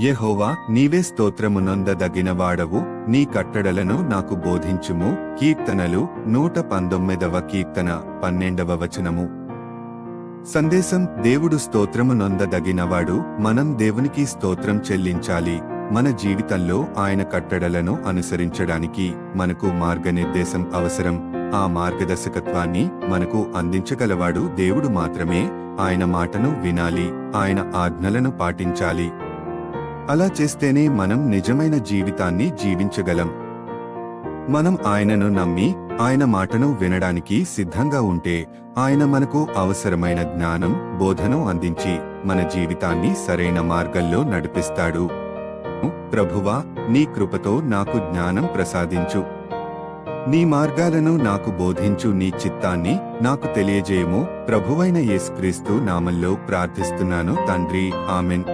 యెహోవా, నీవే స్తోత్రమునొందదగినవాడవు, నీ కట్టడలను నాకు బోధించుము. కీర్తనలు 119వ కీర్తన 12వ వచనము. సందేశం: దేవుడు స్తోత్రమునొందదగినవాడు. మనం దేవునికి స్తోత్రం చెల్లించాలి. మన జీవితంలో ఆయన కట్టడలను అనుసరించడానికి మనకు మార్గనిర్దేశం అవసరం. ఆ మార్గదర్శకత్వాన్ని మనకు అందించగలవాడు దేవుడు మాత్రమే. ఆయన మాటను వినాలి, ఆయన ఆజ్ఞలను పాటించాలి. అలా చేస్తేనే మనం నిజమైన జీవితాన్ని జీవించగలం. మనం ఆయనను నమ్మి ఆయన మాటను వినడానికి సిద్ధంగా ఉంటే ఆయన మనకు అవసరమైన జ్ఞానం, బోధను అందించి మన జీవితాన్ని సరైన మార్గంలో నడిపిస్తాడు. ప్రభువా, నీ కృపతో నాకు జ్ఞానం ప్రసాదించు. నీ మార్గాలను నాకు బోధించు. నీ చిత్తాన్ని నాకు తెలియజేయము. ప్రభువైన యేసుక్రీస్తు నామంలో ప్రార్థిస్తున్నాను తండ్రి. ఆమెన్.